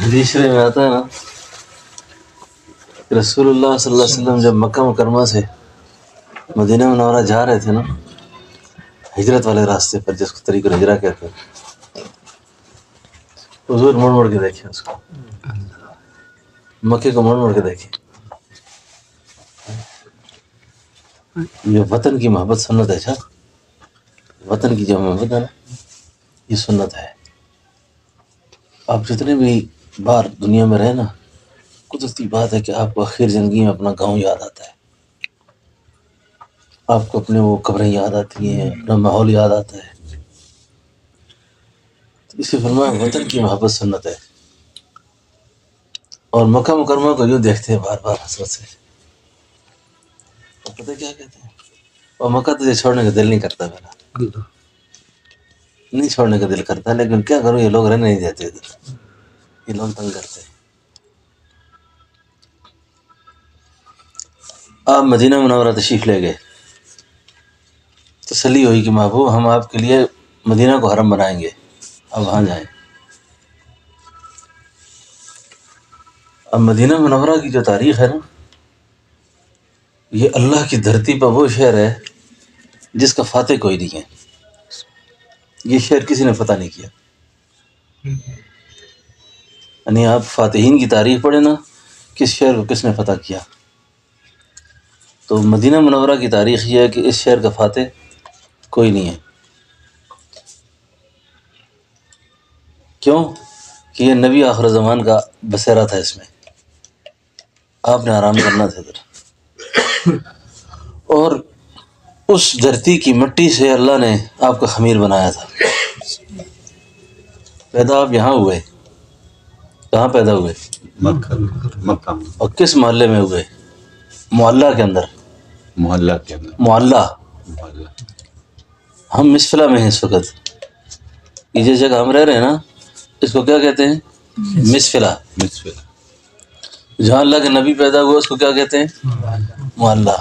حدیث میں آتا ہے نا کہ رسول اللہ صلی اللہ علیہ وسلم جب مکہ مکرمہ سے مدینہ منورہ جا رہے تھے نا، ہجرت والے راستے پر جس کو طریق الہجرہ کہتے ہیں، حضور مڑ مڑ کے دیکھیں اس کو، مکے کو مڑ مڑ کے دیکھیں. یہ وطن کی محبت سنت ہے. اچھا، وطن کی جو محبت ہے نا، یہ سنت ہے. آپ جتنے بھی بار دنیا میں رہے نا، قدرتی بات ہے کہ آپ کو آخر زندگی میں اپنا گاؤں یاد آتا ہے، آپ کو اپنے وہ قبریں یاد آتی ہیں، اپنا ماحول یاد آتا ہے. اسی فرمایا وطن کی محبت سنت ہے. اور مکہ مکرمہ کو یوں دیکھتے ہیں بار بار حسرت سے. اور پتہ کیا کہتے ہیں، اور مکہ تجھے چھوڑنے کا دل نہیں کرتا، میرا نہیں چھوڑنے کا دل کرتا، لیکن کیا کروں، یہ لوگ رہنے نہیں دیتے ادھر، یہ لوگ تنگ کرتے ہیں. آپ مدینہ منورہ تشریف لے گئے، تسلی ہوئی کہ محبوب ہم آپ کے لیے مدینہ کو حرم بنائیں گے، اب وہاں جائیں. اب مدینہ منورہ کی جو تاریخ ہے نا، یہ اللہ کی دھرتی پر وہ شہر ہے جس کا فاتح کوئی نہیں ہے. یہ شہر کسی نے فتح نہیں کیا. یعنی آپ فاتحین کی تاریخ پڑھیں نا، کس شہر کو کس نے فتح کیا. تو مدینہ منورہ کی تاریخ یہ ہے کہ اس شہر کا فاتح کوئی نہیں ہے. کیوں کہ یہ نبی آخر زمان کا بسیرا تھا، اس میں آپ نے آرام کرنا تھا ادھر. اور اس دھرتی کی مٹی سے اللہ نے آپ کا خمیر بنایا تھا. پیدا آپ یہاں ہوئے، کہاں پیدا ہوئے؟ مکہ. اور کس محلے میں ہوئے؟ معلّہ کے اندر. محلہ کے اندر. معلّہ. محلہ. ہم مسفلہ میں ہیں اس وقت. یہ جس جگہ ہم رہ رہے ہیں نا، اس کو کیا کہتے ہیں؟ مسفلہ. مسفلہ. جہاں اللہ کے نبی پیدا ہوئے اس کو کیا کہتے ہیں؟ معلّہ.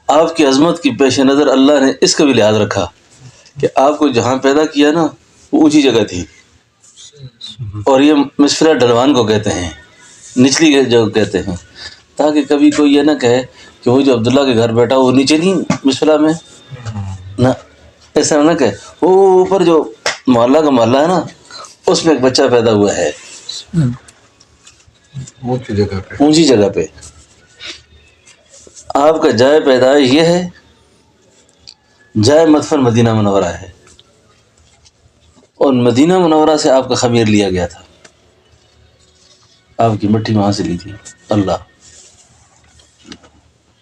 آپ کی عظمت کی پیش نظر اللہ نے اس کا بھی لحاظ رکھا کہ آپ کو جہاں پیدا کیا نا، وہ اونچی جگہ تھی. اور یہ مسفلہ ڈلوان کو کہتے ہیں، نچلی جگہ کہتے ہیں، تاکہ کبھی کوئی یہ نہ کہے کہ وہ جو عبداللہ کے گھر بیٹھا وہ نیچے نہیں مسفلہ میں، نہ ایسا نہ کہے. وہ اوپر جو محلہ کا محلہ ہے نا، اس میں ایک بچہ پیدا ہوا ہے اونچی جگہ پہ. آپ کا جائے پیدائش یہ ہے، جائے مدفن مدینہ منورہ ہے. اور مدینہ منورہ سے آپ کا خمیر لیا گیا تھا، آپ کی مٹی وہاں سے لی تھی اللہ.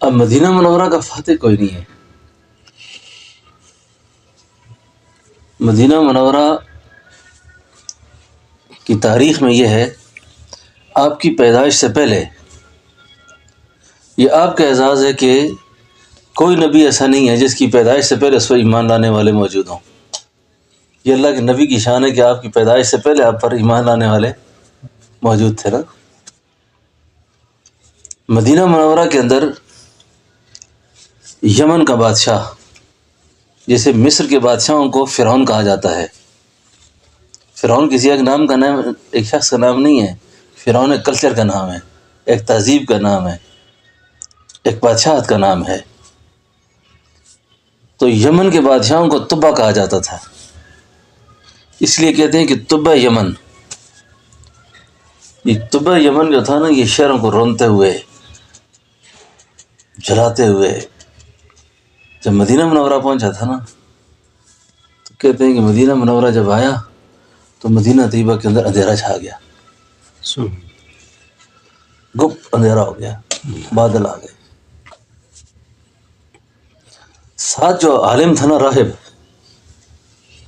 اب مدینہ منورہ کا فاتح کوئی نہیں ہے. مدینہ منورہ کی تاریخ میں یہ ہے، آپ کی پیدائش سے پہلے یہ آپ کا اعزاز ہے کہ کوئی نبی ایسا نہیں ہے جس کی پیدائش سے پہلے اس پر ایمان لانے والے موجود ہوں. یہ اللہ کے نبی کی شان ہے کہ آپ کی پیدائش سے پہلے آپ پر ایمان لانے والے موجود تھے نا. مدینہ منورہ کے اندر یمن کا بادشاہ، جیسے مصر کے بادشاہوں کو فرعون کہا جاتا ہے. فرعون کسی ایک نام کا نام، ایک شخص کا نام نہیں ہے. فرعون ایک کلچر کا نام ہے، ایک تہذیب کا نام ہے، ایک بادشاہت کا نام ہے. تو یمن کے بادشاہوں کو تبا کہا جاتا تھا، اس لیے کہتے ہیں کہ تبا یمن. یہ تبا یمن جو تھا نا، یہ شہروں کو رونتے ہوئے، جلاتے ہوئے جب مدینہ منورہ پہنچا تھا نا، تو کہتے ہیں کہ مدینہ منورہ جب آیا تو مدینہ طیبہ کے اندر اندھیرا چھا گیا، گپ اندھیرا ہو گیا، بادل آ گئے. ساتھ جو عالم تھا نا، راہب،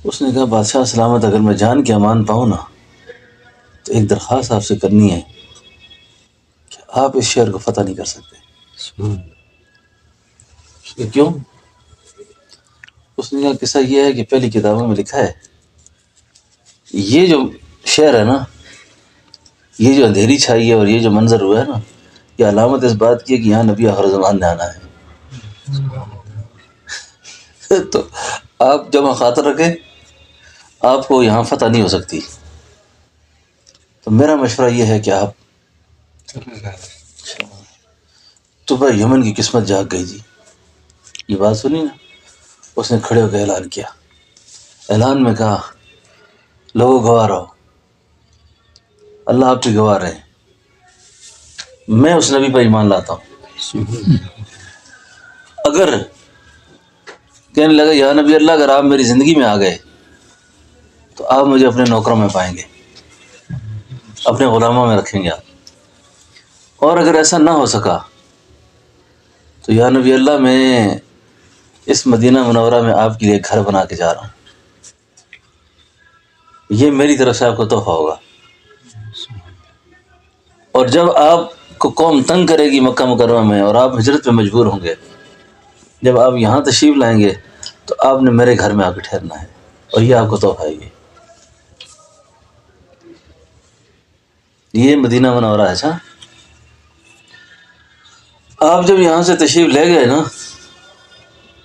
اس نے کہا بادشاہ سلامت، اگر میں جان کے امان پاؤں نا تو ایک درخواست آپ سے کرنی ہے کہ آپ اس شہر کو فتح نہیں کر سکتے. کہ کیوں؟ اس نے کہا قصہ یہ ہے کہ پہلی کتابوں میں لکھا ہے، یہ جو شہر ہے نا، یہ جو اندھیری چھائی ہے اور یہ جو منظر ہوا ہے نا، یہ علامت اس بات کی ہے کہ یہاں نبی آخر زمان نے آنا ہے. تو آپ جب خاطر رکھیں، آپ کو یہاں فتح نہیں ہو سکتی. تو میرا مشورہ یہ ہے کہ آپ تو بھائی یمن کی قسمت جاگ گئی جی. یہ بات سنی نا. اس نے کھڑے ہو کے اعلان کیا. اعلان میں کہا لوگوں گواہ رہو، اللہ آپ کی گواہ رہے، میں اس نبی پر ایمان لاتا ہوں. اگر کہنے لگا یا نبی اللہ اگر آپ میری زندگی میں آ گئے تو آپ مجھے اپنے نوکروں میں پائیں گے، اپنے غلاموں میں رکھیں گے آپ. اور اگر ایسا نہ ہو سکا تو یا نبی اللہ میں اس مدینہ منورہ میں آپ کے لیے گھر بنا کے جا رہا ہوں، یہ میری طرف سے آپ کو تحفہ ہوگا. اور جب آپ کو قوم تنگ کرے گی مکہ مکرمہ میں اور آپ ہجرت پہ مجبور ہوں گے، جب آپ یہاں تشریف لائیں گے تو آپ نے میرے گھر میں آ کے ٹھہرنا ہے، اور یہ آپ کو تحفہ ہے. یہ مدینہ منورہ ہے. اچھا آپ جب یہاں سے تشریف لے گئے نا،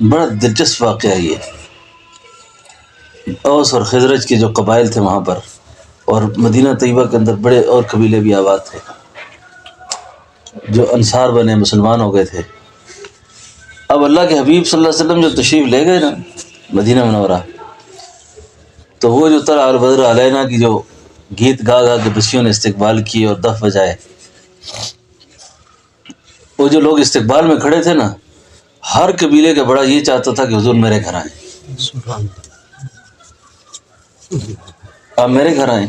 بڑا دلچسپ واقعہ ہے یہ. اوس اور خزرج کے جو قبائل تھے وہاں پر، اور مدینہ طیبہ کے اندر بڑے اور قبیلے بھی آباد تھے جو انصار بنے، مسلمان ہو گئے تھے. اب اللہ کے حبیب صلی اللہ علیہ وسلم جو تشریف لے گئے نا مدینہ منورہ، تو وہ جو طلع البدر علینا کی جو گیت گا گا کے بچیوں نے استقبال کی اور دف بجائے، وہ جو لوگ استقبال میں کھڑے تھے نا، ہر قبیلے کا بڑا یہ چاہتا تھا کہ حضور میرے گھر آئیں، آپ میرے گھر آئیں.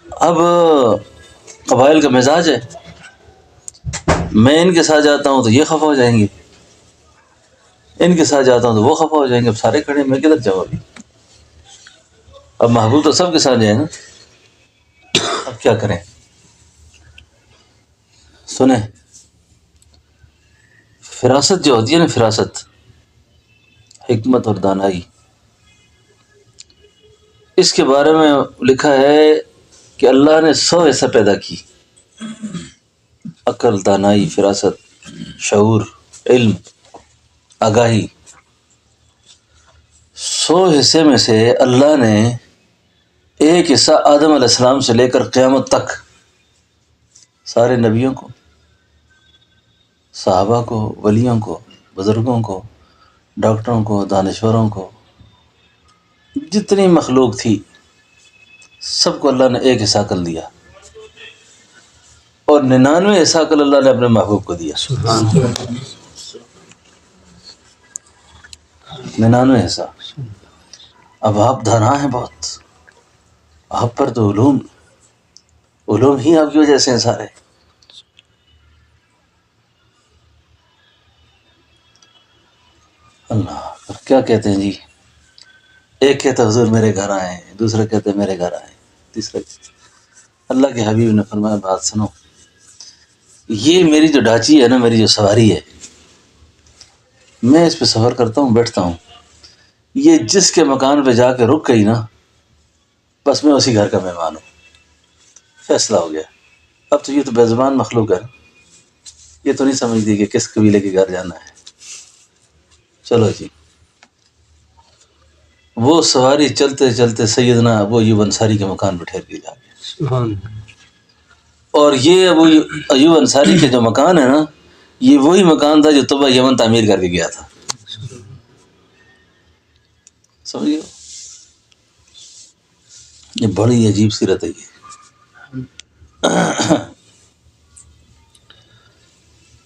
اب قبائل کا مزاج ہے، میں ان کے ساتھ جاتا ہوں تو یہ خفا ہو جائیں گے، ان کے ساتھ جاتا ہوں تو وہ خفا ہو جائیں گے. اب سارے کھڑے، میں کدھر جاؤں ابھی؟ اب محبوب تو سب کے ساتھ جائے نا، اب کیا کریں؟ سنیں، فراست جو ہوتی ہے نا، فراست، حکمت اور دانائی، اس کے بارے میں لکھا ہے کہ اللہ نے 100 حصہ پیدا کی: عقل، دانائی، فراست، شعور، علم، آگاہی. 100 حصے میں سے اللہ نے ایک حصہ آدم علیہ السلام سے لے کر قیامت تک سارے نبیوں کو، صحابہ کو، ولیوں کو، بزرگوں کو، ڈاکٹروں کو، دانشوروں کو، جتنی مخلوق تھی سب کو اللہ نے ایک حصہ عقل دیا، اور 99 حصہ عقل اللہ نے اپنے محبوب کو دیا. 99 حصہ. اب آپ دانا ہیں بہت، آپ پر تو علوم ہی آپ کی وجہ سے ہیں سارے. اللہ کیا کہتے ہیں جی، ایک کہتا حضور میرے گھر آئے، دوسرا کہتے میرے گھر آئے، تیسرا اللہ کے حبیب نے فرمایا بات سنو، یہ میری جو ڈھانچی ہے نا، میری جو سواری ہے، میں اس پہ سفر کرتا ہوں، بیٹھتا ہوں، یہ جس کے مکان پہ جا کے رک گئی نا، بس میں اسی گھر کا مہمان ہوں، فیصلہ ہو گیا. اب تو یہ تو بے زبان مخلوق ہے، یہ تو نہیں سمجھتی کہ کس قبیلے کے گھر جانا ہے. چلو جی، وہ سواری چلتے چلتے سیدنا ابو ایوب انصاری کے مکان پہ ٹھہر گئی جا کے. اور یہ ابو ایوب انصاری کے جو مکان ہے نا، یہ وہی مکان تھا جو طبع یمن تعمیر کر کے گیا تھا. سمجھے؟ یہ بڑی عجیب سیرت ہے یہ.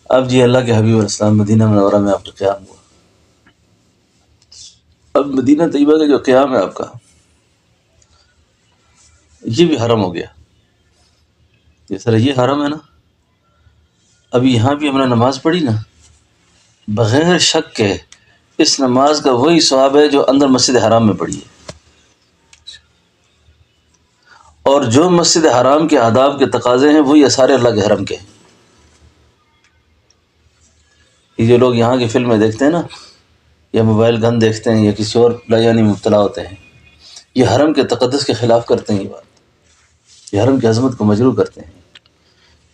اب جی اللہ کے حبیب علیہ السلام مدینہ منورہ میں آپ کا قیام ہوا. اب مدینہ طیبہ کا جو قیام ہے آپ کا، یہ بھی حرم ہو گیا. جس طرح یہ حرم ہے نا، ابھی یہاں بھی ہم نے نماز پڑھی نا، بغیر شک کے اس نماز کا وہی ثواب ہے جو اندر مسجد حرام میں پڑھی ہے. اور جو مسجد حرام کے آداب کے تقاضے ہیں وہی اثار اللہ کے حرم کے ہیں. یہ جو لوگ یہاں کی فلمیں دیکھتے ہیں نا، یا موبائل گن دیکھتے ہیں، یا کسی اور لایانی مبتلا ہوتے ہیں، یہ حرم کے تقدس کے خلاف کرتے ہیں. یہ بات، یہ حرم کی عظمت کو مجروح کرتے ہیں.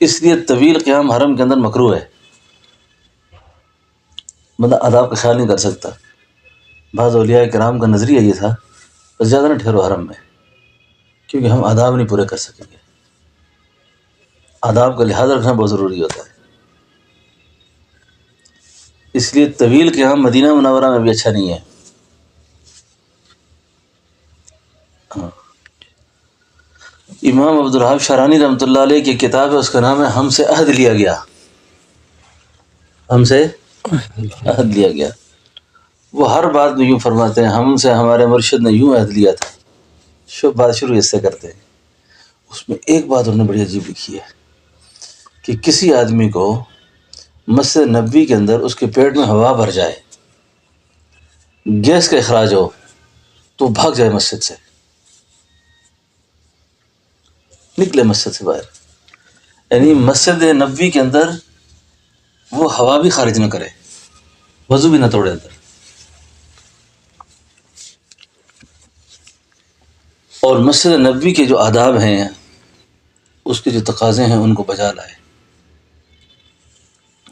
اس لیے طویل قیام حرم کے اندر مکروہ ہے، بندہ آداب کا خیال نہیں کر سکتا. بعض اولیاء کرام کا نظریہ یہ تھا بس زیادہ نہ ٹھہرو حرم میں، کیونکہ ہم آداب نہیں پورے کر سکیں گے. آداب کا لحاظ رکھنا بہت ضروری ہوتا ہے. اس لیے طویل قیام مدینہ منورہ میں بھی اچھا نہیں ہے. ہاں. امام عبدالوہاب شارانی رحمۃ اللہ علیہ کی کتاب ہے، اس کا نام ہے ہم سے عہد لیا گیا. ہم سے عہد لیا گیا. وہ ہر بات میں یوں فرماتے ہیں ہم سے ہمارے مرشد نے یوں عہد لیا تھا. بات شروع اس سے کرتے ہیں. اس میں ایک بات انہوں نے بڑی عجیب لکھی ہے کہ کسی آدمی کو مسجد نبوی کے اندر اس کے پیٹ میں ہوا بھر جائے، گیس کا اخراج ہو، تو بھاگ جائے مسجد سے، نکلے مسجد سے باہر. یعنی مسجد نبوی کے اندر وہ ہوا بھی خارج نہ کرے، وضو بھی نہ توڑے اندر. اور مسجد نبوی کے جو آداب ہیں، اس کے جو تقاضے ہیں، ان کو بجا لائے.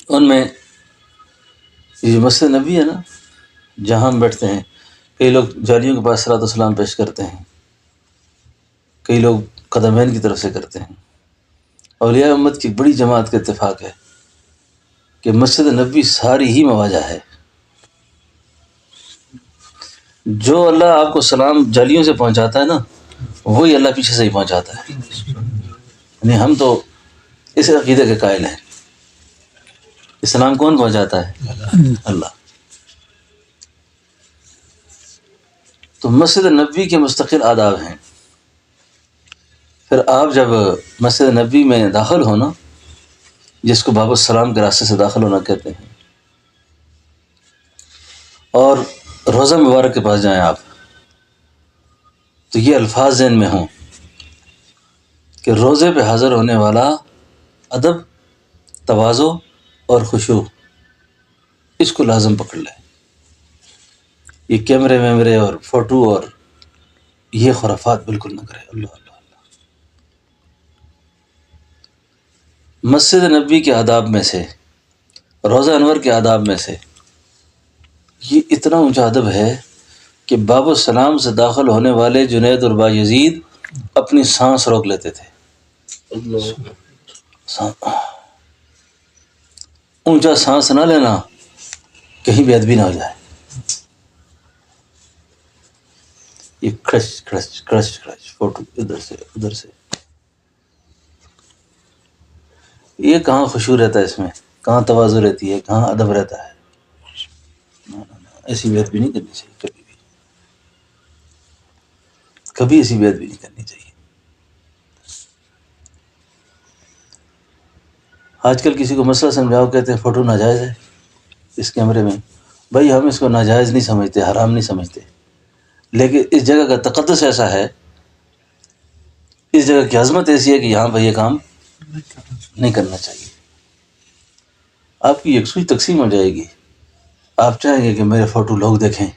ان میں یہ جو مسجد نبوی ہے نا، جہاں ہم بیٹھتے ہیں، کئی لوگ جالیوں کے پاس صلاۃ والسلام پیش کرتے ہیں، کئی لوگ قدمین کی طرف سے کرتے ہیں. اولیاء امت کی بڑی جماعت کا اتفاق ہے کہ مسجد نبوی ساری ہی مواجہ ہے. جو اللہ آپ کو سلام جالیوں سے پہنچاتا ہے نا، وہی اللہ پیچھے سے ہی پہنچاتا ہے. یعنی ہم تو اس عقیدے کے قائل ہیں. اسلام کون پہنچاتا ہے؟ اللہ. تو مسجد نبوی کے مستقل آداب ہیں. پھر آپ جب مسجد نبوی میں داخل ہونا، جس کو باب السلام کے راستے سے داخل ہونا کہتے ہیں، اور روضہ مبارک کے پاس جائیں آپ، تو یہ الفاظ ذہن میں ہوں کہ روضے پہ حاضر ہونے والا ادب، تواضع اور خشوع، اس کو لازم پکڑ لے. یہ کیمرے ویمرے اور فوٹو اور یہ خرافات بالکل نہ کرے. اللہ اللہ. مسجد نبوی کے آداب میں سے، روضہ انور کے آداب میں سے، یہ اتنا اونچا ادب ہے کہ باب السلام سے داخل ہونے والے جنید اور بایزید اپنی سانس روک لیتے تھے. اونچا سانس نہ لینا، کہیں بے ادبی نہ ہو جائے. یہ کھڑچ کھڑچ کھڑچ کھڑچ فوٹو ادھر سے ادھر سے، یہ کہاں خشوع رہتا ہے اس میں؟ کہاں تواضع رہتی ہے؟ کہاں ادب رہتا ہے؟ ایسی بے ادبی نہیں کرنی چاہیے. کبھی بھی کبھی ایسی بے ادبی نہیں کرنی چاہیے. آج کل کسی کو مسئلہ سمجھاؤ، کہتے ہیں فوٹو ناجائز ہے اس کیمرے میں. بھائی ہم اس کو ناجائز نہیں سمجھتے، حرام نہیں سمجھتے، لیکن اس جگہ کا تقدس ایسا ہے، اس جگہ کی عظمت ایسی ہے کہ یہاں پہ یہ کام نہیں کرنا چاہیے. آپ کی یکسوئی تقسیم ہو جائے گی. آپ چاہیں گے کہ میرے فوٹو لوگ دیکھیں،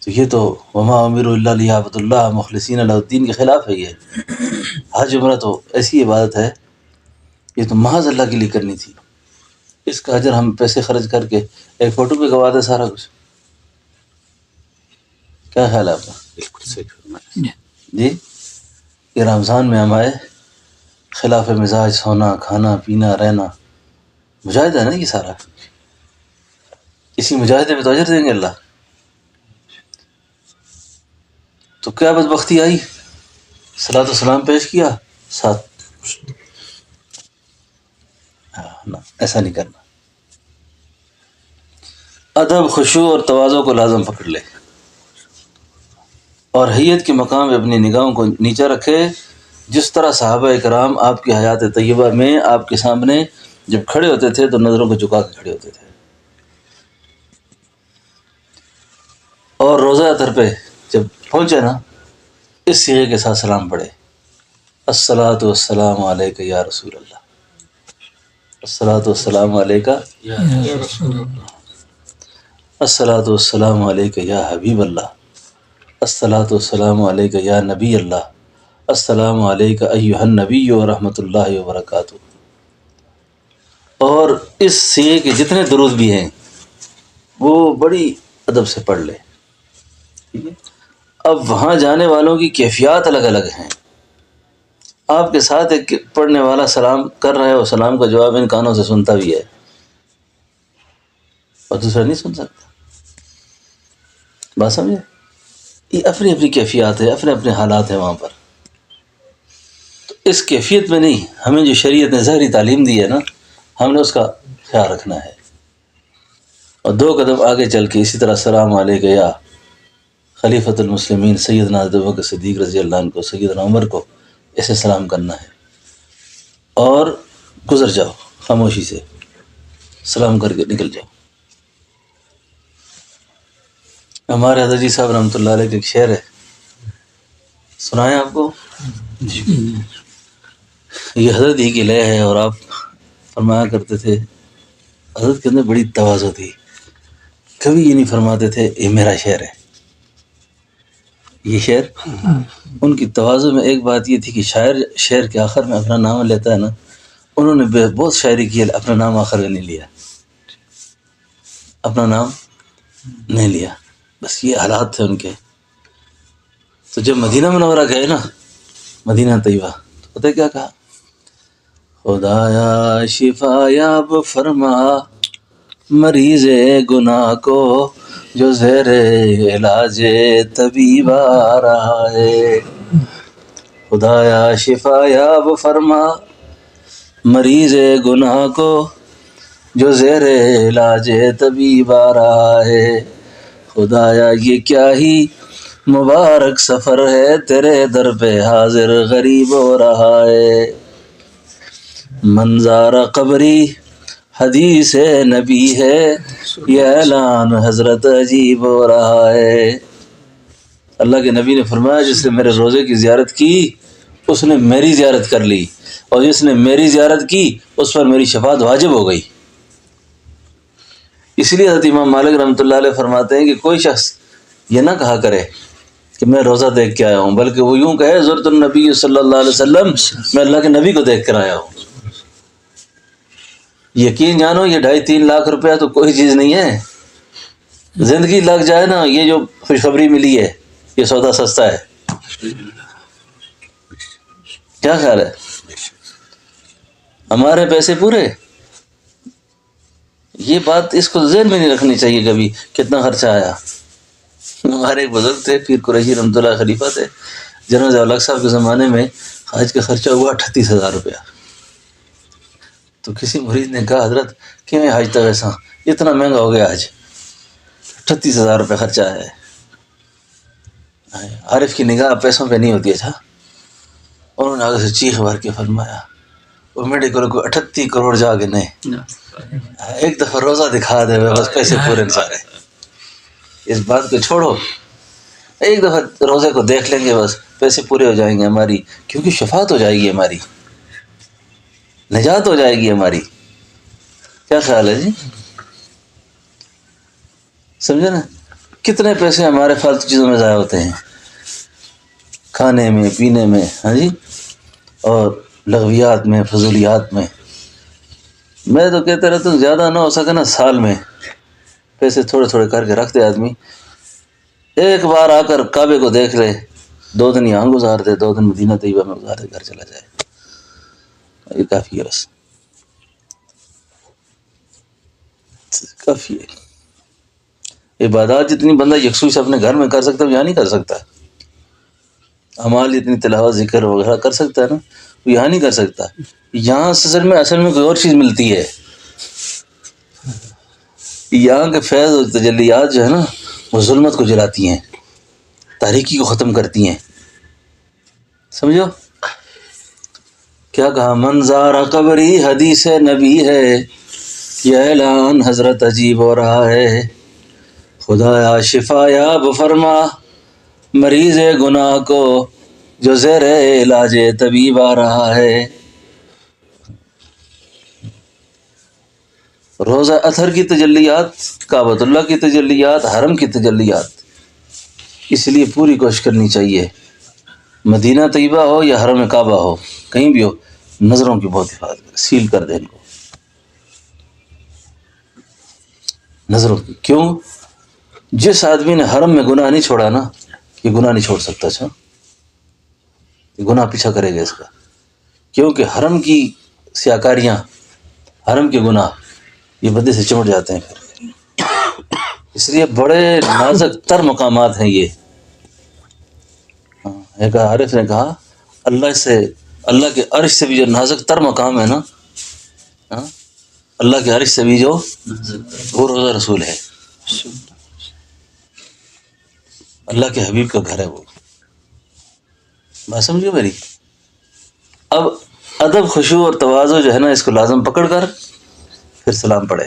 تو یہ تو وما امروا الا لیعبدوا اللہ مخلصین لہ الدین کے خلاف ہے. یہ حج عمرہ تو ایسی عبادت ہے، یہ تو محض اللہ کے لیے کرنی تھی. اس کا اجر ہم پیسے خرچ کر کے ایک فوٹو پہ گوا دیں سارا کچھ. کیا خیال ہے آپ کا؟ بالکل صحیح فرمایا. جی، یہ رمضان میں ہم آئے، خلاف مزاج سونا کھانا پینا رہنا، مجاہدہ ہے نا یہ سارا. اسی مجاہدے میں تو اجر دیں گے اللہ. تو کیا بدبختی آئی، صلاۃ والسلام پیش کیا ساتھ، نہ ایسا نہیں کرنا. ادب، خشوع اور تواضع کو لازم پکڑ لے، اور حیت کے مقام پہ اپنی نگاہوں کو نیچے رکھے. جس طرح صحابہ کرام آپ کی حیات طیبہ میں آپ کے سامنے جب کھڑے ہوتے تھے تو نظروں کو جھکا کے کھڑے ہوتے تھے. اور روزہ اطہر پہ جب پہنچے نا، اس صیغے کے ساتھ سلام پڑھے، الصلاۃ والسلام علیک یا رسول اللہ، الصلاۃ والسلام علیک الصلاۃ والسلام علیک یا حبیب اللہ، الصلاۃ والسلام علیک یا نبی اللہ، السلام علیک ایھا النبی ورحمۃ اللہ وبرکاتہ. اور اس صیغے کے جتنے درود بھی ہیں وہ بڑی ادب سے پڑھ لے. ٹھیک ہے. اب وہاں جانے والوں کی کیفیات الگ الگ ہیں. آپ کے ساتھ ایک پڑھنے والا سلام کر رہا ہے، وہ سلام کا جواب ان کانوں سے سنتا بھی ہے اور دوسرا نہیں سن سکتا. بات سمجھے؟ یہ اپنی اپنی کیفیات ہے، اپنے اپنے حالات ہیں وہاں پر. تو اس کیفیت میں نہیں، ہمیں جو شریعت نے ظاہری تعلیم دی ہے نا، ہم نے اس کا خیال رکھنا ہے. اور 2 قدم آگے چل کے اسی طرح السلام علیکم یا خلیفۃ المسلمین سیدنا ابوبکر صدیق رضی اللہ عنہ کو، سیدنا عمر کو ایسے سلام کرنا ہے. اور گزر جاؤ خاموشی سے، سلام کر کے نکل جاؤ. ہمارے حضرت جی صاحب رحمۃ اللہ علیہ کے ایک شعر ہے، سنائیں آپ کو. یہ حضرت ہی کی لے ہے، اور آپ فرمایا کرتے تھے، حضرت کے اندر بڑی تواضع تھی، کبھی یہ نہیں فرماتے تھے یہ میرا شعر ہے. یہ شعر ان کی تواضع میں ایک بات یہ تھی کہ شاعر شعر کے آخر میں اپنا نام لیتا ہے نا، انہوں نے بہت شاعری کی ہے، اپنا نام آخر میں نہیں لیا، اپنا نام نہیں لیا. بس یہ حالات تھے ان کے. تو جب مدینہ منورہ گئے نا، مدینہ طیبہ، تو پتہ کیا کہا؟ خدایا شفا یاب فرما مریض گناہ کو جو زیر علاج طبیب آ رہا ہے. خدایا شفا یاب فرما مریض گناہ کو جو زیر علاج طبیب آ رہا ہے. خدایا یہ کیا ہی مبارک سفر ہے، تیرے در پہ حاضر غریب ہو رہا ہے. منظار قبری حدیث نبی ہے، یہ اعلان حضرت عجیب ہو رہا ہے. اللہ کے نبی نے فرمایا جس نے میرے روزے کی زیارت کی اس نے میری زیارت کر لی، اور جس نے میری زیارت کی اس پر میری شفاعت واجب ہو گئی. اس لیے حضرت امام مالک رحمۃ اللہ علیہ فرماتے ہیں کہ کوئی شخص یہ نہ کہا کرے کہ میں روزہ دیکھ کے آیا ہوں، بلکہ وہ یوں کہے زرت النبی صلی اللہ علیہ وسلم، میں اللہ کے نبی کو دیکھ کر آیا ہوں. یقین جانو یہ 2.5-3 لاکھ روپیہ تو کوئی چیز نہیں ہے. زندگی لگ جائے نا، یہ جو خوشخبری ملی ہے یہ سودا سستا ہے. کیا خیال ہے؟ ہمارے پیسے پورے. یہ بات اس کو ذہن میں نہیں رکھنی چاہیے کبھی کتنا خرچہ آیا. ہمارے ایک بزرگ تھے پیر قریشی رحمۃ اللہ خلیفہ تھے، جنرل ضیاء الحق صاحب کے زمانے میں حج کا خرچہ ہوا 38,000 روپیہ. تو کسی مرید نے کہا حضرت کیوں حج تک ایسا اتنا مہنگا ہو گیا، حج 38,000 روپے خرچہ ہے. عارف کی نگاہ پیسوں پہ نہیں ہوتی. اچھا، انہوں نے آگے سے چیخ بھر کے فرمایا وہ میڈیکل کو 38 کروڑ جا کے نہیں، ایک دفعہ روزہ دکھا دے بس پیسے پورے سارے. اس بات کو چھوڑو، ایک دفعہ روزے کو دیکھ لیں گے بس پیسے پورے ہو جائیں گے ہماری، کیونکہ شفاعت ہو جائے گی، ہماری نجات ہو جائے گی ہماری. کیا خیال ہے جی؟ سمجھے نا؟ کتنے پیسے ہمارے فالتو چیزوں میں ضائع ہوتے ہیں، کھانے میں، پینے میں، ہاں جی، اور لغویات میں، فضولیات میں. میں تو کہتا رہتا ہوں زیادہ نہ ہو سکے نا سال میں پیسے تھوڑے تھوڑے کر کے رکھ دے آدمی، ایک بار آ کر کعبے کو دیکھ لے، 2 دن یہاں گزار دے، 2 دن مدینہ طیبہ میں گزار دے، گھر چلا جائے، یہ کافی ہے، بس کافی ہے. عبادات جتنی بندہ یکسوئی سے اپنے گھر میں کر سکتا ہے یہاں نہیں کر سکتا. اعمال اتنی تلاوت ذکر وغیرہ کر سکتا ہے نا، وہ یہاں نہیں کر سکتا. یہاں اصل میں کوئی اور چیز ملتی ہے. یہاں کے فیض اور تجلیات جو ہے نا وہ ظلمت کو جلاتی ہیں، تاریکی کو ختم کرتی ہیں. سمجھو کیا کہا؟ منظار قبری حدیث نبی ہے، یہ اعلان حضرت عجیب ہو رہا ہے. خدایا شفا یاب فرما مریض گناہ کو جو زیر علاج طبیب آ رہا ہے. روزہ اطہر کی تجلیات، کعبۃ اللہ کی تجلیات، حرم کی تجلیات. اس لیے پوری کوشش کرنی چاہیے، مدینہ طیبہ ہو یا حرم کعبہ ہو، کہیں بھی ہو، نظروں کی بہت حفاظت کرے، سیل کر دے ان کو نظروں کی. کیوں؟ جس آدمی نے حرم میں گناہ نہیں چھوڑا نا یہ گناہ نہیں چھوڑ سکتا. اچھا یہ گناہ پیچھا کرے گا اس کا، کیونکہ حرم کی سیاکاریاں، حرم کے گناہ یہ بدے سے چمٹ جاتے ہیں پھر. اس لیے بڑے نازک تر مقامات ہیں یہ. ایک عارف نے کہا اللہ کے عرش سے بھی جو نازک تر مقام ہے نا، اللہ کے عرش سے بھی جو وہ روضہ رسول ہے، اللہ کے حبیب کا گھر ہے وہ. بات سمجھو میری. اب ادب، خشوع اور تواضع جو ہے نا، اس کو لازم پکڑ کر پھر سلام پڑھے.